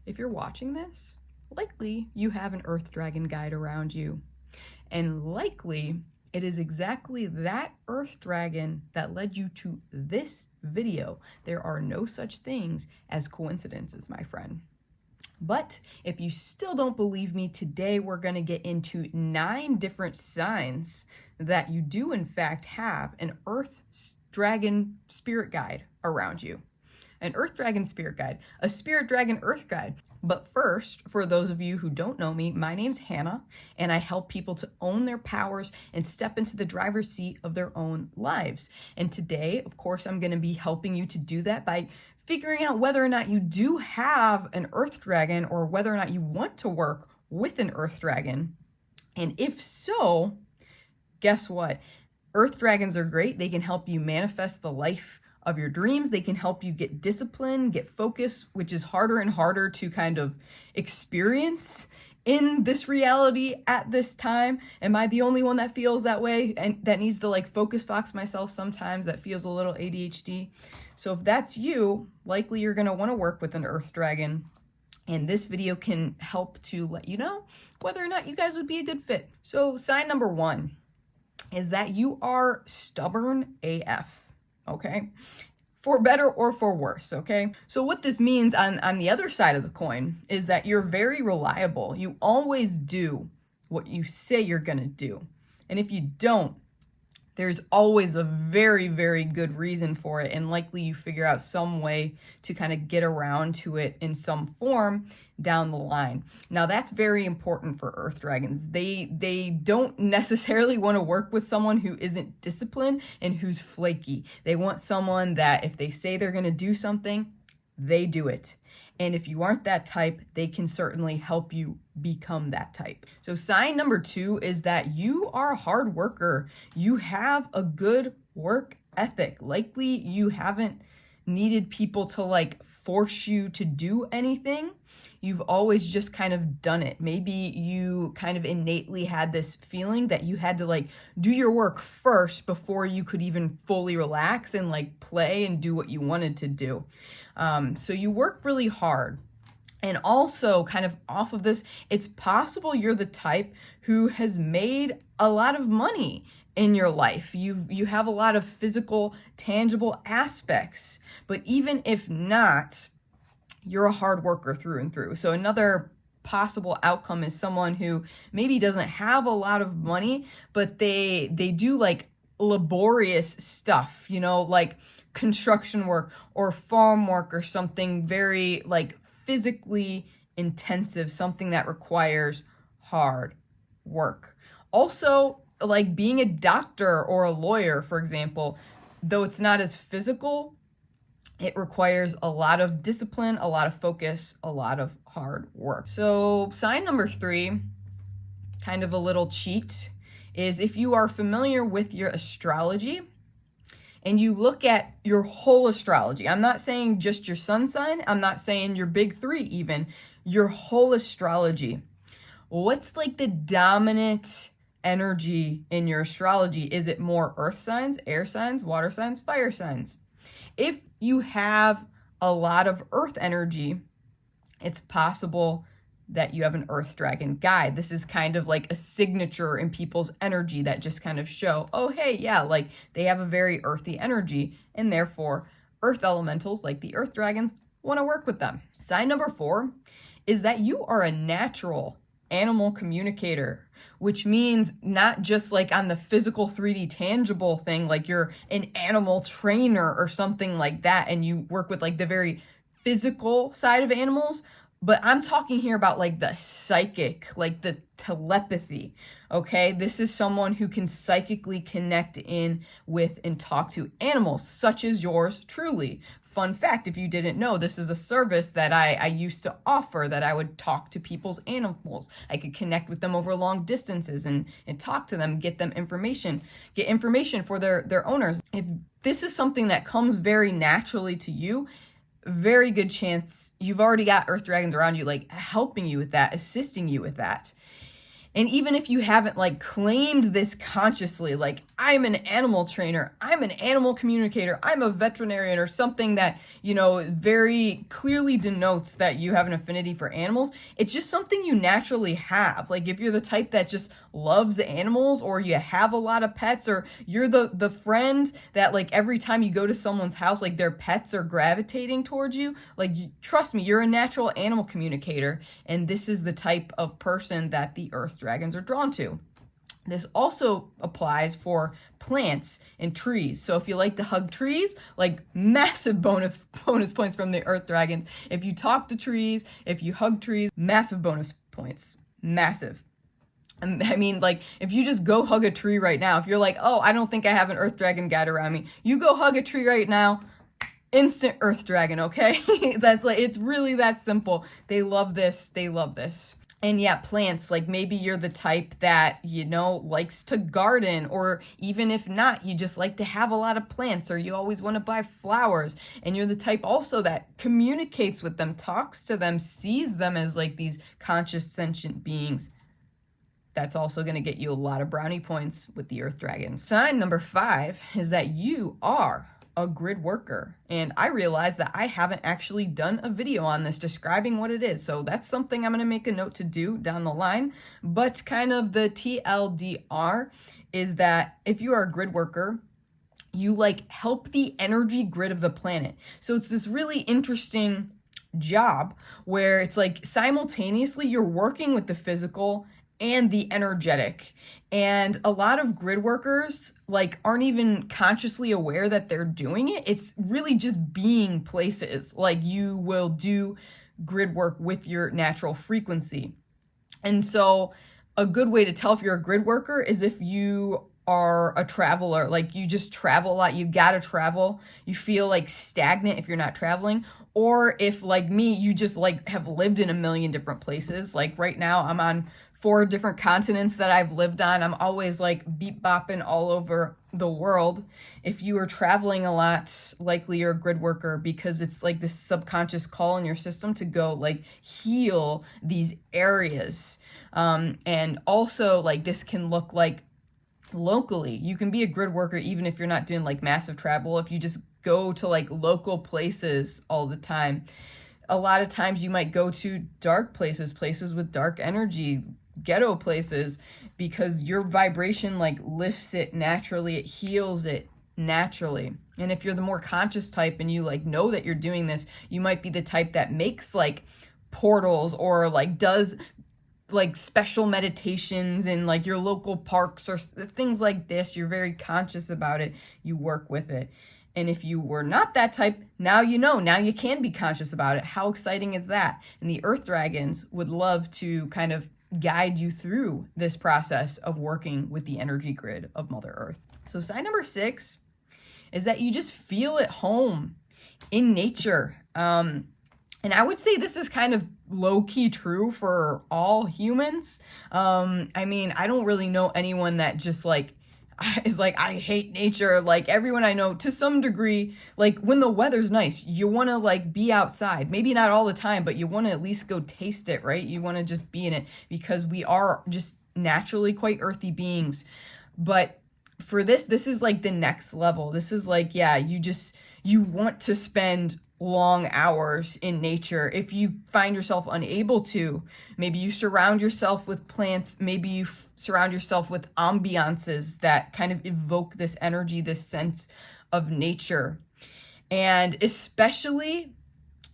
If you're watching this, likely you have an Earth Dragon guide around you. And likely it is exactly that Earth Dragon that led you to this video. There are no such things as coincidences, my friend. But if you still don't believe me, today we're going to get into 9 different signs that you do in fact have an Earth Dragon spirit guide around you. An Earth Dragon spirit guide, a Spirit Dragon Earth guide. But first, for those of you who don't know me, my name's Hannah, and I help people to own their powers and step into the driver's seat of their own lives. And today, of course, I'm going to be helping you to do that by figuring out whether or not you do have an Earth Dragon or whether or not you want to work with an Earth Dragon. And if so, guess what? Earth Dragons are great. They can help you manifest the life of your dreams. They can help you get discipline, get focus, which is harder and harder to kind of experience in this reality at this time. Am I the only one that feels that way and that needs to like focus fox myself sometimes, that feels a little ADHD? So if that's you, likely you're going to want to work with an Earth Dragon. And this video can help to let you know whether or not you guys would be a good fit. So sign number 1 is that you are stubborn AF. Okay, for better or for worse, okay? So what this means on the other side of the coin is that you're very reliable. You always do what you say you're gonna do. And if you don't, there's always a very, very good reason for it, and likely you figure out some way to kind of get around to it in some form down the line. Now that's very important for Earth Dragons. They don't necessarily want to work with someone who isn't disciplined and who's flaky. They want someone that if they say they're going to do something, they do it. And if you aren't that type, they can certainly help you become that type. So sign number 2 is that you are a hard worker. You have a good work ethic. Likely you haven't needed people to like force you to do anything. You've always just kind of done it. Maybe you kind of innately had this feeling that you had to like do your work first before you could even fully relax and like play and do what you wanted to do. So you work really hard. And also kind of off of this, it's possible you're the type who has made a lot of money in your life. You have a lot of physical, tangible aspects, but even if not, you're a hard worker through and through. So another possible outcome is someone who maybe doesn't have a lot of money, but they do like laborious stuff, you know, like construction work or farm work or something very like physically intensive, something that requires hard work. Also, like being a doctor or a lawyer, for example, though it's not as physical, it requires a lot of discipline, a lot of focus, a lot of hard work. So sign number 3, kind of a little cheat, is if you are familiar with your astrology and you look at your whole astrology. I'm not saying just your sun sign. I'm not saying your big 3 even. Your whole astrology. What's like the dominant energy in your astrology? Is it more earth signs, air signs, water signs, fire signs? If you have a lot of earth energy, it's possible that you have an Earth Dragon guide. This is kind of like a signature in people's energy that just kind of show, oh, hey, yeah, like they have a very earthy energy, and therefore earth elementals like the Earth Dragons want to work with them. Sign number 4 is that you are a natural animal communicator, which means not just like on the physical 3D tangible thing, like you're an animal trainer or something like that, and you work with like the very physical side of animals, but I'm talking here about like the psychic, like the telepathy, okay? This is someone who can psychically connect in with and talk to animals, such as yours truly. Fun fact, if you didn't know, this is a service that I used to offer, that I would talk to people's animals. I could connect with them over long distances and talk to them, get them information, get information for their owners. If this is something that comes very naturally to you, very good chance you've already got Earth Dragons around you, like helping you with that, assisting you with that. And even if you haven't like claimed this consciously, like I'm an animal trainer, I'm an animal communicator, I'm a veterinarian, or something that, you know, very clearly denotes that you have an affinity for animals. It's just something you naturally have. Like if you're the type that just loves animals, or you have a lot of pets, or you're the friend that like every time you go to someone's house, like their pets are gravitating towards you, like trust me, you're a natural animal communicator, and this is the type of person that the earth dragons are drawn to. This also applies for plants and trees. So if you like to hug trees, like massive bonus points from the earth dragons. If you talk to trees, if you hug trees, massive bonus points, massive. I mean, like, if you just go hug a tree right now, if you're like, oh, I don't think I have an earth dragon guide around me, you go hug a tree right now, instant earth dragon, okay? That's like, it's really that simple. They love this. They love this. And yeah, plants, like maybe you're the type that, you know, likes to garden, or even if not, you just like to have a lot of plants, or you always want to buy flowers, and you're the type also that communicates with them, talks to them, sees them as like these conscious sentient beings. That's also going to get you a lot of brownie points with the earth dragons. Sign number 5 is that you are a grid worker. And I realized that I haven't actually done a video on this describing what it is. So that's something I'm going to make a note to do down the line. But kind of the TLDR is that if you are a grid worker, you like help the energy grid of the planet. So it's this really interesting job where it's like simultaneously you're working with the physical and the energetic. And a lot of grid workers like aren't even consciously aware that they're doing it. It's really just being places. Like you will do grid work with your natural frequency. And so a good way to tell if you're a grid worker is if you are a traveler, like you just travel a lot, you gotta travel, you feel like stagnant if you're not traveling, or if like me, you just like have lived in a million different places. Like right now I'm on 4 different continents that I've lived on. I'm always like beep bopping all over the world. If you are traveling a lot, likely you're a grid worker, because it's like this subconscious call in your system to go like heal these areas. And also like this can look like locally. You can be a grid worker even if you're not doing like massive travel. If you just go to like local places all the time, a lot of times you might go to dark places, places with dark energy, ghetto places, because your vibration like lifts it naturally, it heals it naturally. And if you're the more conscious type and you like know that you're doing this, you might be the type that makes like portals, or like does like special meditations in like your local parks or things like this. You're very conscious about it, you work with it. And if you were not that type, now you know, now you can be conscious about it. How exciting is that? And the earth dragons would love to kind of guide you through this process of working with the energy grid of Mother Earth. So sign number 6 is that you just feel at home in nature. And I would say this is kind of low-key true for all humans. I mean, I don't really know anyone that just like is like, I hate nature. Like everyone I know to some degree, like when the weather's nice, you want to like be outside. Maybe not all the time, but you want to at least go taste it, right? You want to just be in it, because we are just naturally quite earthy beings. But for this is like the next level. This is like, yeah, you want to spend long hours in nature. If you find yourself unable to, maybe you surround yourself with plants, maybe you surround yourself with ambiances that kind of evoke this energy, this sense of nature. And especially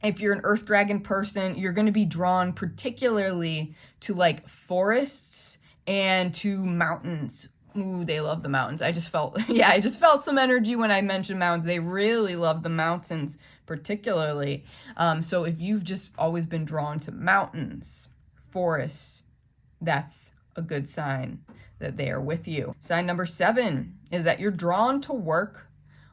if you're an earth dragon person, you're going to be drawn particularly to like forests and to mountains. Ooh, they love the mountains. I just felt some energy when I mentioned mountains. They really love the mountains particularly. So if you've just always been drawn to mountains, forests, that's a good sign that they are with you. Sign number 7 is that you're drawn to work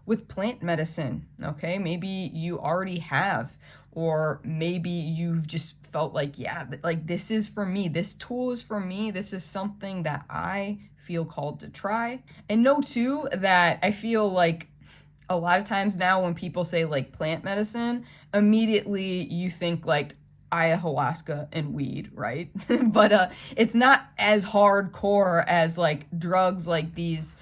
with plant medicine. Okay, maybe you already have, or maybe you've just felt like, yeah, like this is for me. This tool is for me. This is something that I feel called to try. And know too that I feel like a lot of times now when people say like plant medicine, immediately you think like ayahuasca and weed, right? But it's not as hardcore as like drugs like these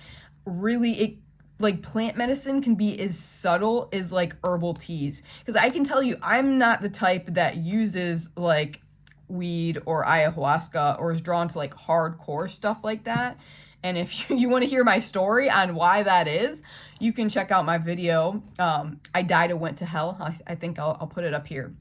really, like plant medicine can be as subtle as like herbal teas. Because I can tell you, I'm not the type that uses like weed or ayahuasca or is drawn to like hardcore stuff like that. And if you want to hear my story on why that is, you can check out my video. I died and went to hell. I think I'll put it up here.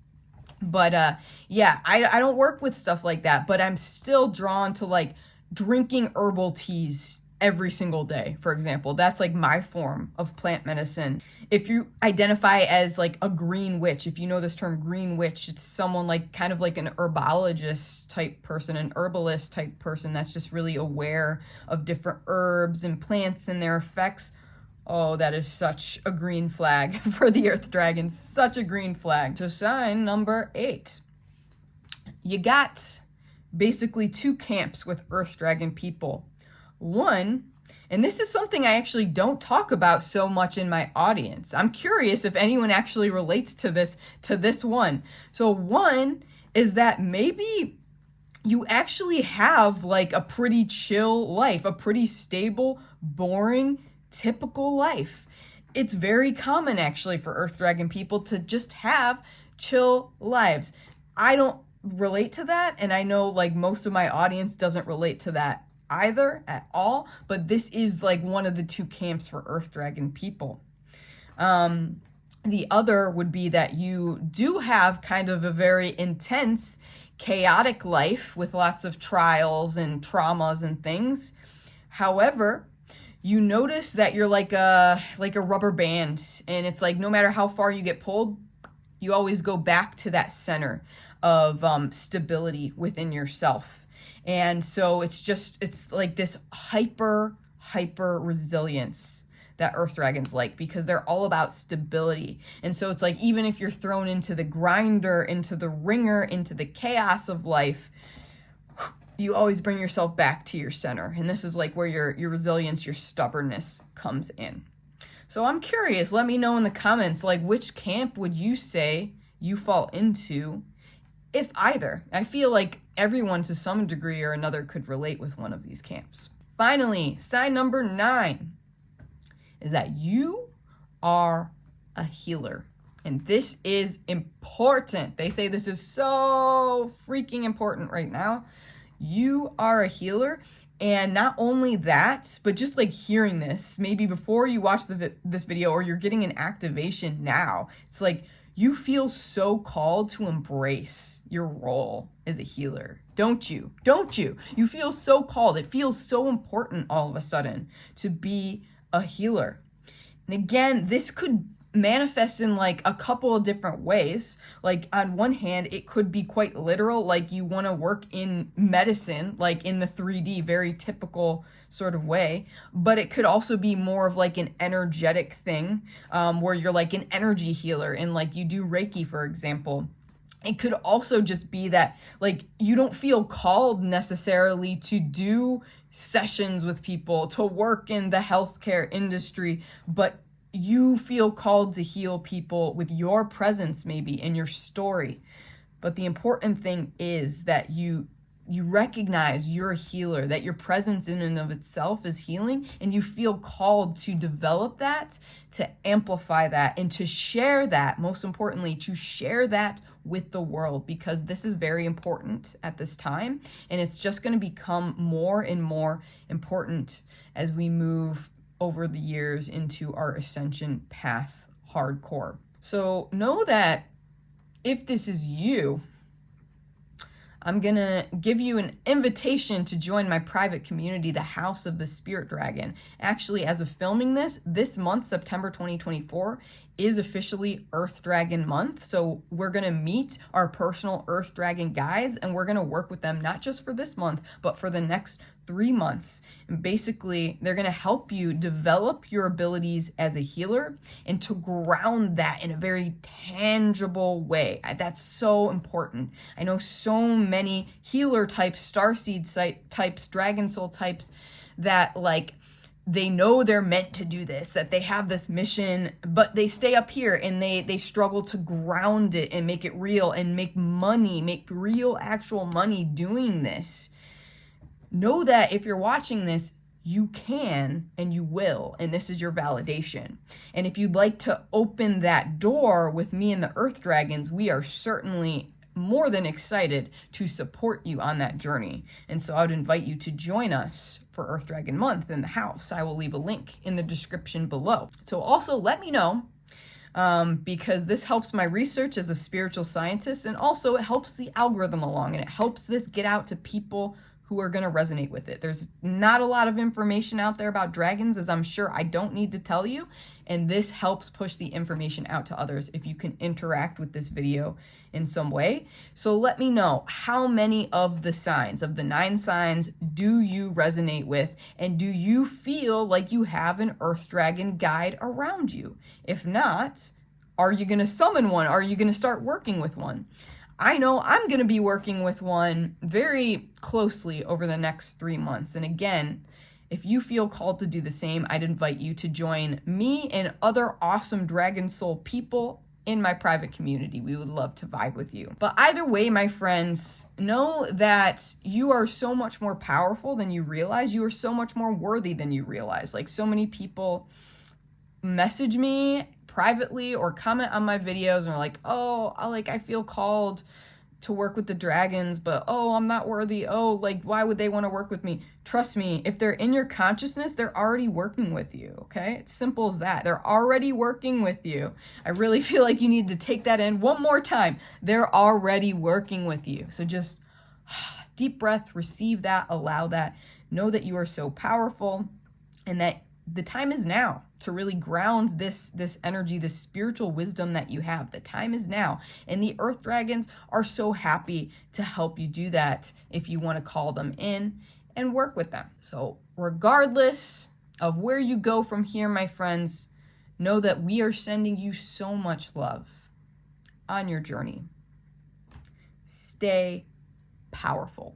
But yeah, I don't work with stuff like that, but I'm still drawn to like drinking herbal teas every single day, for example. That's like my form of plant medicine. If you identify as like a green witch, if you know this term green witch, it's someone like kind of like an herbologist type person, an herbalist type person that's just really aware of different herbs and plants and their effects. Oh, that is such a green flag for the Earth Dragon. Such a green flag. So sign number 8. You got basically 2 camps with Earth Dragon people. One, and this is something I actually don't talk about so much in my audience. I'm curious if anyone actually relates to this one. So one is that maybe you actually have like a pretty chill life, a pretty stable, boring, typical life. It's very common actually for Earth Dragon people to just have chill lives. I don't relate to that, and I know like most of my audience doesn't relate to that either at all, but this is like one of the 2 camps for Earth Dragon people. The other would be that you do have kind of a very intense, chaotic life with lots of trials and traumas and things. However, you notice that you're like a rubber band, and it's like no matter how far you get pulled, you always go back to that center of stability within yourself. And so it's like this hyper resilience that Earth Dragons like, because they're all about stability. And so it's like, even if you're thrown into the grinder, into the ringer, into the chaos of life, you always bring yourself back to your center. And this is like where your resilience, your stubbornness comes in. So I'm curious, let me know in the comments, like which camp would you say you fall into, if either? I feel like everyone to some degree or another could relate with one of these camps. Finally, sign number 9 is that you are a healer. And this is important. They say this is so freaking important right now. You are a healer. And not only that, but just like hearing this, maybe before you watch this video, or you're getting an activation now, it's like you feel so called to embrace your role as a healer. Don't you? Don't you? You feel so called. It feels so important all of a sudden to be a healer. And again, this could manifest in like a couple of different ways. Like on one hand, it could be quite literal, like you want to work in medicine, like in the 3D, very typical sort of way. But it could also be more of like an energetic thing, where you're like an energy healer and like you do Reiki, for example. It could also just be that like you don't feel called necessarily to do sessions with people, to work in the healthcare industry, but you feel called to heal people with your presence, maybe in your story. But the important thing is that you recognize you're a healer, that your presence in and of itself is healing, and you feel called to develop that, to amplify that, and to share that, most importantly, to share that with the world, because this is very important at this time, and it's just going to become more and more important as we move over the years into our ascension path hardcore. So know that if this is you, I'm gonna give you an invitation to join my private community, the House of the Spirit Dragon. Actually, as of filming this month, September 2024, is officially Earth Dragon month. So we're gonna meet our personal Earth Dragon guides, and we're gonna work with them not just for this month, but for the next 3 months. And basically, they're gonna help you develop your abilities as a healer and to ground that in a very tangible way. That's so important. I know so many healer types, starseed types, dragon soul types that like, they know they're meant to do this, that they have this mission, but they stay up here and they struggle to ground it and make it real and make money, make real actual money doing this. Know that if you're watching this, you can and you will, and this is your validation. And if you'd like to open that door with me and the Earth Dragons, we are certainly more than excited to support you on that journey. And so I would invite you to join us for Earth Dragon Month in the house. I will leave a link in the description below. So also let me know, because this helps my research as a spiritual scientist, and also it helps the algorithm along, and it helps this get out to people who are going to resonate with it. There's not a lot of information out there about dragons, as I'm sure I don't need to tell you, and this helps push the information out to others if you can interact with this video in some way. So let me know, how many of the signs, of the 9 signs, do you resonate with, and do you feel like you have an Earth Dragon guide around you? If not, are you going to summon one? Are you going to start working with one? I know I'm going to be working with one very closely over the next 3 months. And again, if you feel called to do the same, I'd invite you to join me and other awesome Dragon Soul people in my private community. We would love to vibe with you. But either way, my friends, know that you are so much more powerful than you realize. You are so much more worthy than you realize. Like, so many people message me privately or comment on my videos and are like, oh, I feel called to work with the dragons, but oh, I'm not worthy. Oh, like, why would they want to work with me? Trust me, if they're in your consciousness, they're already working with you, okay? It's simple as that. They're already working with you. I really feel like you need to take that in one more time. They're already working with you. So just deep breath, receive that, allow that. Know that you are so powerful, and that the time is now to really ground this energy, this spiritual wisdom that you have. The time is now. And the Earth Dragons are so happy to help you do that if you want to call them in and work with them. So regardless of where you go from here, my friends, know that we are sending you so much love on your journey. Stay powerful.